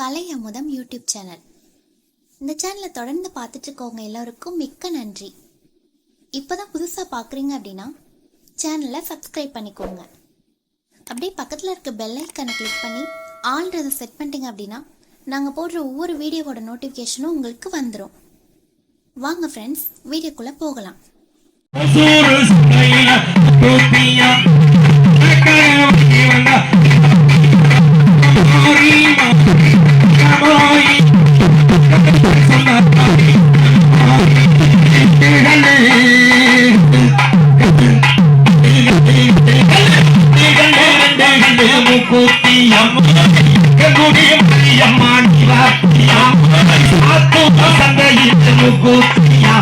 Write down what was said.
கலை அமுதம் YouTube channel. இந்த சேனலை தொடர்ந்து பார்த்துட்டு இருக்கவங்க எல்லாருக்கும் மிக்க நன்றி. இப்போதான் புதுசாக பார்க்குறீங்க அப்படின்னா சேனலை சப்ஸ்கிரைப் பண்ணிக்கோங்க. அப்படியே பக்கத்தில் இருக்க பெல் ஐக்கானை கிளிக் பண்ணி ஆல்ரெடி செட் பண்ணிட்டீங்க அப்படின்னா நாங்கள் போடுற ஒவ்வொரு வீடியோவோட நோட்டிஃபிகேஷனும் உங்களுக்கு வந்துடும். வாங்க ஃப்ரெண்ட்ஸ், வீடியோக்குள்ளே போகலாம். Mukutia,